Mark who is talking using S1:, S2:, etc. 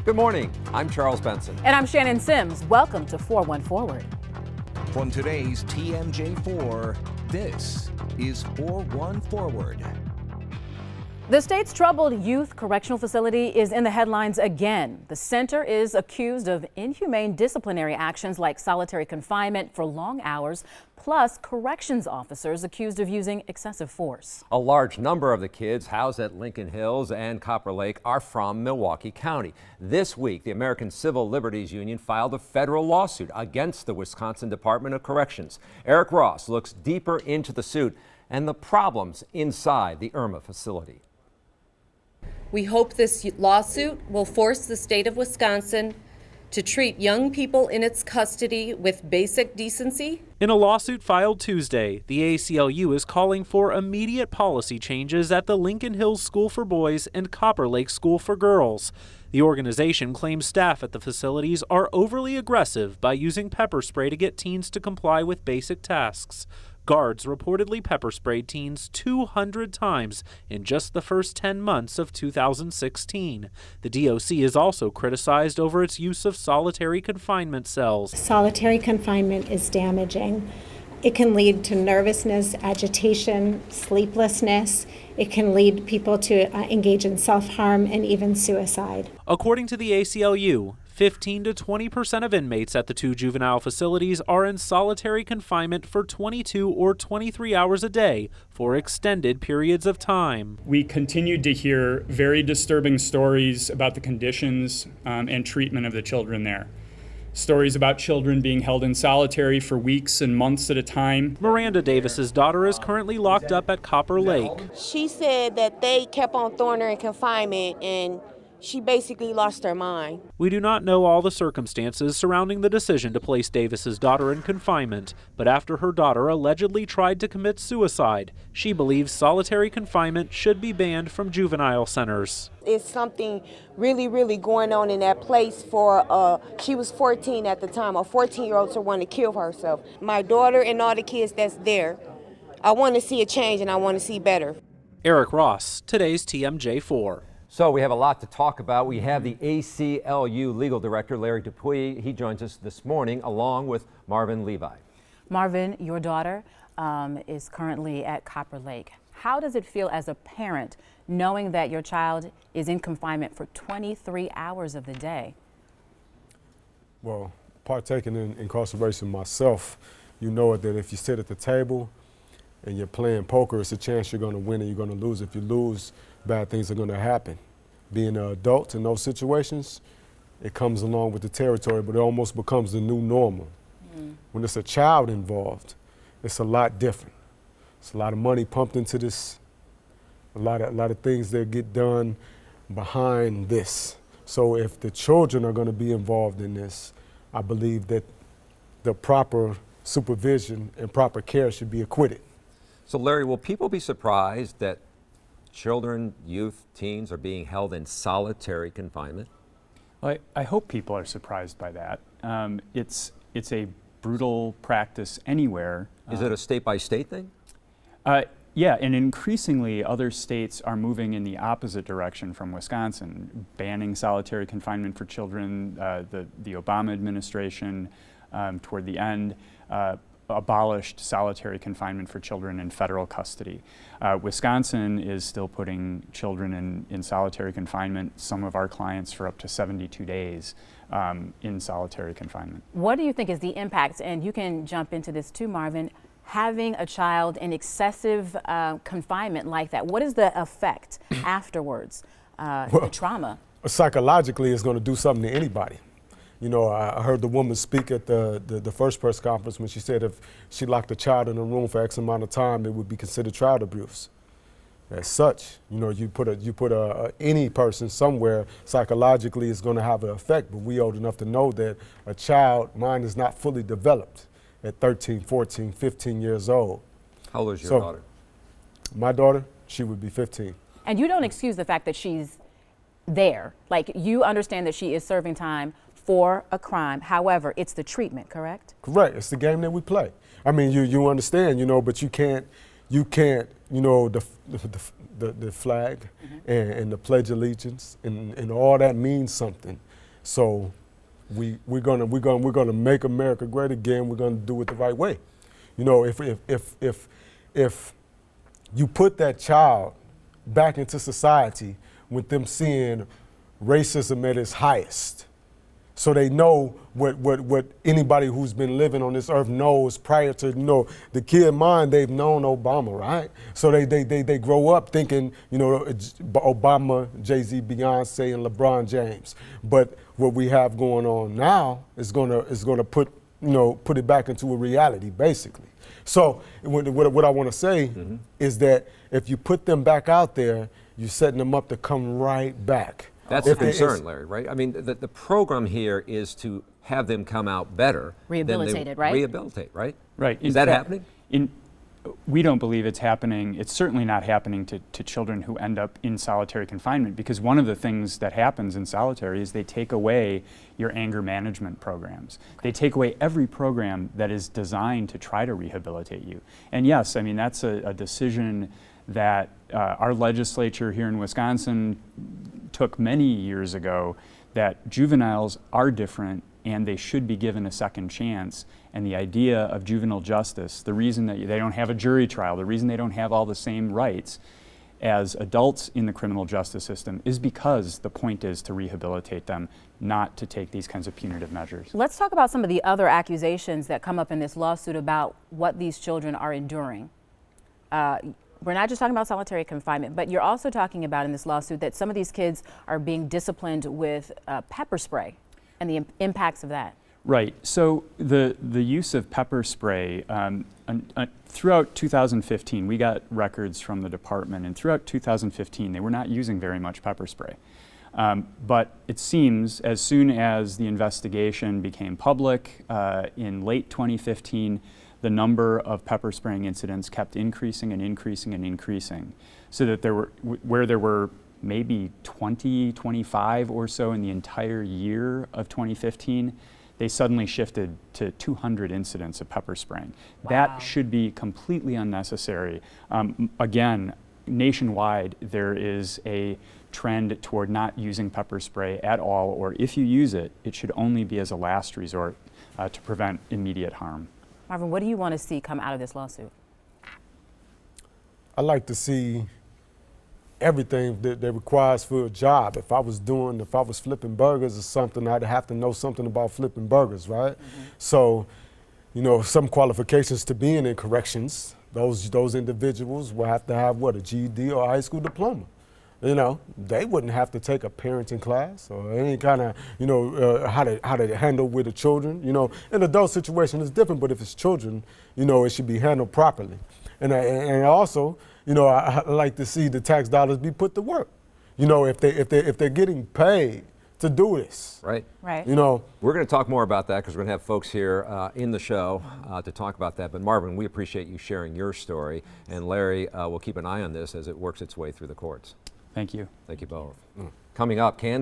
S1: Good morning. I'm Charles Benson.
S2: And I'm Shannon Sims. Welcome to 4-1 Forward.
S3: From today's TMJ4, this is 4-1 Forward.
S2: The state's troubled youth correctional facility is in the headlines again. The center is accused of inhumane disciplinary actions like solitary confinement for long hours, plus corrections officers accused of using excessive force.
S1: A large number of the kids housed at Lincoln Hills and Copper Lake are from Milwaukee County. This week, the American Civil Liberties Union filed a federal lawsuit against the Wisconsin Department of Corrections. Eric Ross looks deeper into the suit and the problems inside the IRMA facility.
S4: We hope this lawsuit will force the state of Wisconsin to treat young people in its custody with basic decency.
S5: In a lawsuit filed Tuesday, the ACLU is calling for immediate policy changes at the Lincoln Hills School for Boys and Copper Lake School for Girls. The organization claims staff at the facilities are overly aggressive by using pepper spray to get teens to comply with basic tasks. Guards reportedly pepper sprayed teens 200 times in just the first 10 months of 2016. The DOC is also criticized over its use of solitary confinement cells.
S6: Solitary confinement is damaging. It can lead to nervousness, agitation, sleeplessness. It can lead people to engage in self-harm and even suicide.
S5: According to the ACLU, 15 to 20% of inmates at the two juvenile facilities are in solitary confinement for 22 or 23 hours a day for extended periods of time.
S7: We continued to hear very disturbing stories about the conditions and treatment of the children there. Stories about children being held in solitary for weeks and months at a time.
S5: Miranda Davis's daughter is currently locked up at Copper Lake.
S8: She said that they kept on throwing her in confinement and she basically lost her mind.
S5: We do not know all the circumstances surrounding the decision to place Davis's daughter in confinement, but after her daughter allegedly tried to commit suicide, she believes solitary confinement should be banned from juvenile centers.
S8: It's something really going on in that place for, she was 14 at the time, a 14-year-old to want to kill herself. My daughter and all the kids that's there, I want to see a change and I want to see better.
S5: Eric Ross, today's TMJ4.
S1: So we have a lot to talk about. We have the ACLU legal director, Larry Dupuis. He joins us this morning along with Marvin Levi.
S2: Marvin, your daughter is currently at Copper Lake. How does it feel as a parent knowing that your child is in confinement for 23 hours of the day?
S9: Well, partaking in incarceration myself, you know that if you sit at the table and you're playing poker, it's a chance you're going to win and you're going to lose. If you lose, bad things are going to happen. Being an adult in those situations, it comes along with the territory, but it almost becomes the new normal. When it's a child involved, it's a lot different. It's a lot of money pumped into this, a lot of things that get done behind this. So if the children are going to be involved in this, I believe that the proper supervision and proper care should be acquitted.
S1: So Larry, will people be surprised that children, youth, teens are being held in solitary confinement?
S7: Well, I hope people are surprised by that. It's a brutal practice anywhere.
S1: Is it a state-by-state thing?
S7: Yeah, and increasingly other states are moving in the opposite direction from Wisconsin, banning solitary confinement for children. The Obama administration, toward the end, abolished solitary confinement for children in federal custody. Wisconsin is still putting children in solitary confinement, some of our clients for up to 72 days in solitary confinement.
S2: What do you think is the impact, and you can jump into this too, Marvin, having a child in excessive confinement like that? What is the effect afterwards, the trauma?
S9: Psychologically, it's going to do something to anybody. You know, I heard the woman speak at the first press conference when she said if she locked a child in a room for X amount of time, it would be considered child abuse. As such, you know, you put any person somewhere, psychologically it's going to have an effect, but we old enough to know that a child mind is not fully developed at 13, 14, 15 years old.
S1: How old is your daughter?
S9: My daughter, she would be 15.
S2: And you don't excuse the fact that she's there. Like, you understand that she is serving time for a crime. However, it's the treatment, correct?
S9: Correct. It's the game that we play. I mean, you understand, you know, but you can't, you know, the flag and the Pledge of Allegiance and all that means something. So we're gonna make America great again. We're gonna do it the right way. You know, if you put that child back into society with them seeing racism at its highest, so they know what anybody who's been living on this earth knows prior to, you know, the kid mind, they've known Obama, right? So they grow up thinking, you know, Obama, Jay-Z, Beyonce, and LeBron James. But what we have going on now is gonna put it back into a reality, basically. So what I want to say is that if you put them back out there, you're setting them up to come right back.
S1: That's the concern, Larry, right? I mean, the program here is to have them come out better.
S2: Rehabilitated, right?
S1: Rehabilitate, right?
S7: Right.
S1: Is that happening?
S7: We don't believe it's happening. It's certainly not happening to children who end up in solitary confinement, because one of the things that happens in solitary is they take away your anger management programs. They take away every program that is designed to try to rehabilitate you. And yes, I mean, that's a decision that our legislature here in Wisconsin took many years ago, that juveniles are different and they should be given a second chance. And the idea of juvenile justice, the reason that they don't have a jury trial, the reason they don't have all the same rights as adults in the criminal justice system, is because the point is to rehabilitate them, not to take these kinds of punitive measures.
S2: Let's talk about some of the other accusations that come up in this lawsuit about what these children are enduring. We're not just talking about solitary confinement, but you're also talking about in this lawsuit that some of these kids are being disciplined with pepper spray and the impacts of that.
S7: Right. So the use of pepper spray, throughout 2015, we got records from the department, and throughout 2015, they were not using very much pepper spray. But it seems as soon as the investigation became public in late 2015, the number of pepper spraying incidents kept increasing and increasing and increasing, so that where there were maybe 20, 25 or so in the entire year of 2015, they suddenly shifted to 200 incidents of pepper spraying. Wow. That should be completely unnecessary. Again, nationwide, there is a trend toward not using pepper spray at all, or if you use it, it should only be as a last resort to prevent immediate harm.
S2: Marvin, what do you want to see come out of this lawsuit?
S9: I like to see everything that requires for a job. If I was flipping burgers or something, I'd have to know something about flipping burgers, right? So, you know, some qualifications to being in corrections, those individuals will have to have what, a GED or a high school diploma. You know, they wouldn't have to take a parenting class or any kind of, you know, how to handle with the children. You know, an adult situation is different, but if it's children, you know, it should be handled properly. And also, you know, I like to see the tax dollars be put to work. You know, if they're getting paid to do this.
S1: Right.
S2: Right.
S9: You know,
S1: we're going to talk more about that because we're going to have folks here in the show to talk about that. But Marvin, we appreciate you sharing your story, and Larry, we'll keep an eye on this as it works its way through the courts.
S7: Thank you.
S1: Thank you both. Coming up, Kansas.